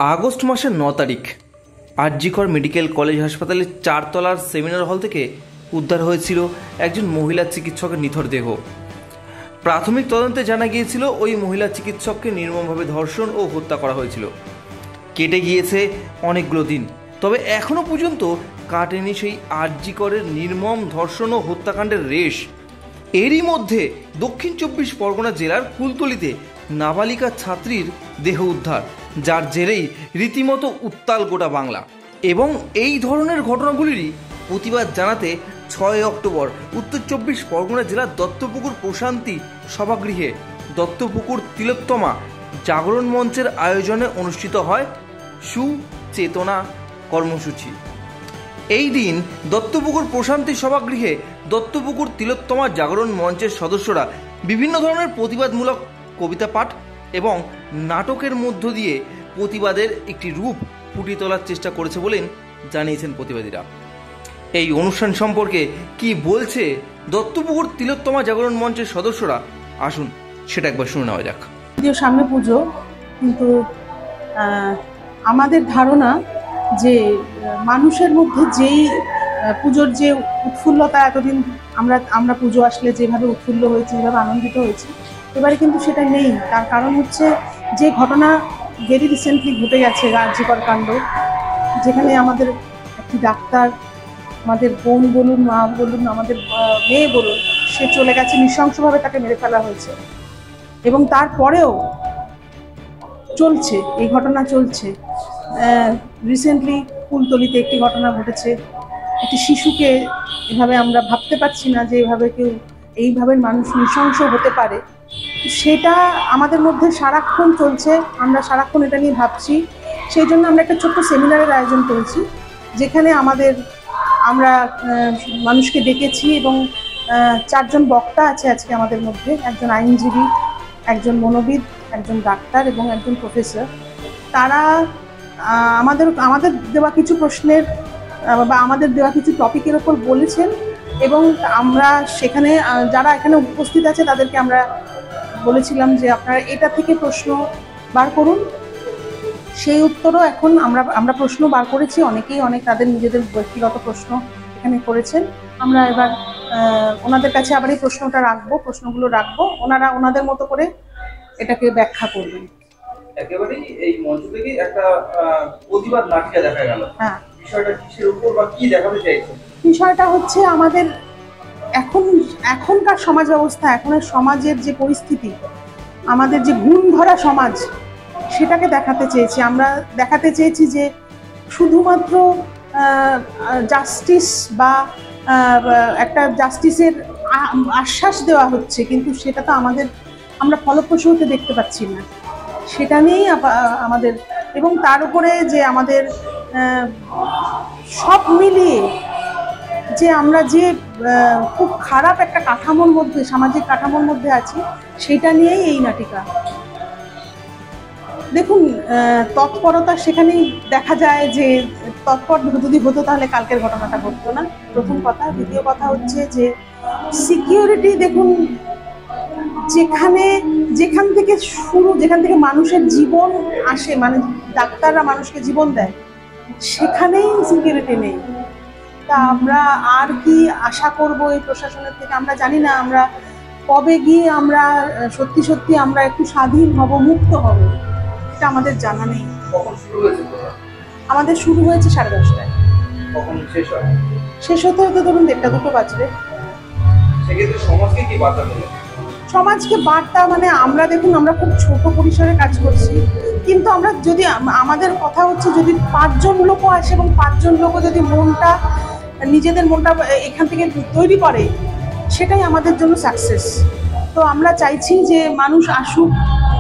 August মাসের 9 তারিখ আর.জি. কর মেডিকেল কলেজ হাসপাতালের 4 তলার সেমিনার হল থেকে উদ্ধার হয়েছিল একজন মহিলা চিকিৎসকের নিথর দেহ। প্রাথমিক তদন্তে জানা গিয়েছিল ওই মহিলা চিকিৎসককে নির্মমভাবে ধর্ষণ ও হত্যা করা হয়েছিল। কেটে গিয়েছে অনেকগুলো দিন, তবে এখনও পর্যন্ত কাটেনি সেই আর.জি. করের নির্মম ধর্ষণ ও হত্যাকাণ্ডের রেশ। এরই মধ্যে দক্ষিণ 24 পরগনা জেলার কুলতলিতে নাবালিকা ছাত্রীর দেহ উদ্ধার, যার জেরেই রীতিমতো উত্তাল গোটা বাংলা। এবং এই ধরনের ঘটনাগুলিরই প্রতিবাদ জানাতে 6 অক্টোবর উত্তর 24 পরগনা জেলার দত্তপুকুর প্রশান্তি সভাগৃহে দত্তপুকুর তিলোত্তমা জাগরণ মঞ্চের আয়োজনে অনুষ্ঠিত হয় সুচেতনা কর্মসূচি। এই দিন দত্তপুকুর প্রশান্তি সভাগৃহে দত্তপুকুর তিলোত্তমা জাগরণ মঞ্চের সদস্যরা বিভিন্ন ধরনের প্রতিবাদমূলক কবিতা পাঠ এবং নাটকের মধ্য দিয়ে প্রতিবাদের একটি রূপ ফুটিয়ে তোলার চেষ্টা করেছে বলেন জানিয়েছেন প্রতিবাদীরা। এই অনুষ্ঠান সম্পর্কে কি বলছে দত্তপুকুর তিলোত্তমা জাগরণ মঞ্চের সদস্যরা, আসুন সেটা একবার শুনে নেওয়া যাক। সামনে পুজো, কিন্তু আমাদের ধারণা যে মানুষের মধ্যে যেই পুজোর যে উৎফুল্লতা, এতদিন আমরা পুজো আসলে যেভাবে উৎফুল্ল হয়েছি, যেভাবে আনন্দিত হয়েছি, এবারে কিন্তু সেটা নেই। তার কারণ হচ্ছে যে ঘটনা ভেরি রিসেন্টলি ঘটে গেছে, আর.জি. কর কাণ্ড, যেখানে আমাদের একটি ডাক্তার, আমাদের বোন বলুন, মা বলুন, আমাদের মেয়ে বলুন, সে চলে গেছে, নৃশংসভাবে তাকে মেরে ফেলা হয়েছে। এবং তারপরেও চলছে, এই ঘটনা চলছে। রিসেন্টলি কুলতলিতে একটি ঘটনা ঘটেছে, একটি শিশুকে এভাবে আমরা ভাবতে পারছি না যে এইভাবে মানুষ নৃশংস হতে পারে। সেটা আমাদের মধ্যে সারাক্ষণ চলছে, আমরা সারাক্ষণ এটা নিয়ে ভাবছি। সেই জন্য আমরা একটা ছোট্ট সেমিনারের আয়োজন করেছি, যেখানে আমরা মানুষকে ডেকেছি এবং 4 জন বক্তা আছে আজকে আমাদের মধ্যে। একজন আইনজীবী, একজন মনোবিদ, একজন ডাক্তার এবং একজন প্রফেসর। তারা আমাদের দেওয়া কিছু প্রশ্নের বা আমাদের দেওয়া কিছু টপিকের ওপর বলেছেন, এবং আমরা সেখানে যারা এখানে উপস্থিত আছে তাদেরকে আমরা বলেছিলাম যে আপনারা এটা থেকে প্রশ্ন বার করুন। সেই উত্তরও এখন আমরা প্রশ্ন বার করেছি, অনেকেই তাদের নিজেদের ব্যক্তিগত প্রশ্ন এখানে করেছেন। আমরা এবার ওনাদের কাছে আবার এই প্রশ্নগুলো রাখবো, ওনারা ওনাদের মতো করে এটাকে ব্যাখ্যা করবেন। একেবারেই এই মঞ্চ থেকে একটা প্রতিবাদ নাটিকা দেখা গেল। হ্যাঁ, বিষয়টা কিসের উপর বা কি দেখাতে চাইছেন? বিষয়টা হচ্ছে আমাদের এখনকার সমাজ ব্যবস্থা, এখনের সমাজের যে পরিস্থিতি, আমাদের যে গুণ ধরা সমাজ, সেটাকে দেখাতে চেয়েছি। আমরা দেখাতে চেয়েছি যে শুধুমাত্র জাস্টিস বা একটা জাস্টিসের আশ্বাস দেওয়া হচ্ছে, কিন্তু সেটা তো আমরা ফলপ্রসূ হতে দেখতে পাচ্ছি না। সেটা নিয়েই আমাদের, এবং তার উপরে যে আমাদের সব মিলিয়ে যে আমরা যে খুব খারাপ একটা কাঠামোর মধ্যে, সামাজিক কাঠামোর মধ্যে আছি, সেটা নিয়েই এই নাটিকা। দেখুন, তৎপরতা সেখানেই দেখা যায় যে তৎপর যদি হতো তাহলে কালকের ঘটনাটা ঘটতো না, প্রথম কথা। দ্বিতীয় কথা হচ্ছে যে সিকিউরিটি, দেখুন, যেখান থেকে মানুষের জীবন আসে, মানে ডাক্তাররা মানুষকে জীবন দেয়, সেখানেই সিকিউরিটি নেই। তা আমরা আর কি আশা করব এই প্রশাসনের থেকে? আমরা জানি না আমরা কবে গিয়ে আমরা সত্যি আমরা একটু স্বাধীন হব, মুক্ত হব, এটা আমাদের জানা নেই। আমাদের শুরু হয়েছে 10:30টায়। শেষ হতে হতে ধরুন 1:30-2 বাজবে। সমাজকে বার্তা মানে আমরা, দেখুন, আমরা খুব ছোট পরিসরে কাজ করছি, কিন্তু আমরা যদি আমাদের কথা হচ্ছে যদি 5 জন লোকও আসে এবং 5 জন লোকও যদি নিজেদের মনটা এখান থেকে তৈরি করে, সেটাই আমাদের জন্য সাকসেস। তো আমরা চাইছি যে মানুষ আসুক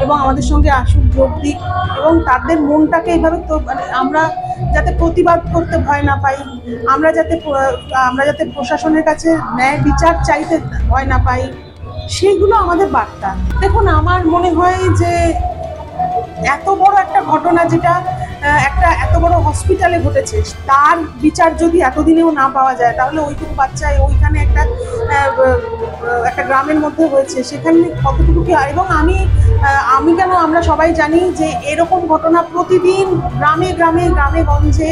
এবং আমাদের সঙ্গে আসুক, যোগ দিক, এবং তাদের মনটাকে এইভাবে মানে আমরা যাতে প্রতিবাদ করতে ভয় না পাই, আমরা যাতে প্রশাসনের কাছে ন্যায় বিচার চাইতে ভয় না পাই, সেইগুলো আমাদের বার্তা। দেখুন, আমার মনে হয় যে এত বড় একটা ঘটনা, যেটা একটা এত বড় হসপিটালে ঘটেছে, তার বিচার যদি এতদিনেও না পাওয়া যায়, তাহলে ওইটুকু বাচ্চায় ওইখানে একটা গ্রামের মধ্যে হয়েছে, সেখানে কতটুকু কি। এবং আমি কেন, আমরা সবাই জানি যে এরকম ঘটনা প্রতিদিন গ্রামে গ্রামে গ্রামে গঞ্জে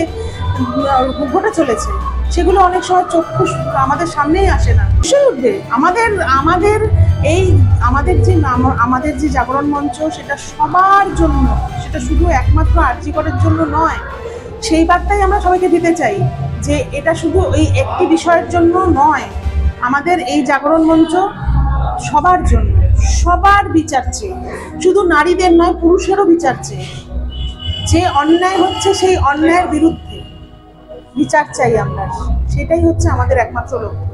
ঘটে চলেছে। সেগুলো অনেক সময় চক্ষু আমাদের সামনেই আসে না, ভীষণ উঠবে। আমাদের যে জাগরণ মঞ্চ, সেটা সবার জন্য, সেটা শুধু একমাত্র আরজি করের জন্য নয়। সেই বার্তাই আমরা সবাইকে দিতে চাই যে এটা শুধু এই একটি বিষয়ের জন্য নয়, আমাদের এই জাগরণ মঞ্চ সবার জন্য, সবার বিচার চেয়ে, শুধু নারীদের নয়, পুরুষেরও বিচার চেয়ে। যে অন্যায় হচ্ছে সেই অন্যায়ের বিরুদ্ধে বিচার চাই আমরা, সেটাই হচ্ছে আমাদের একমাত্র লক্ষ্য।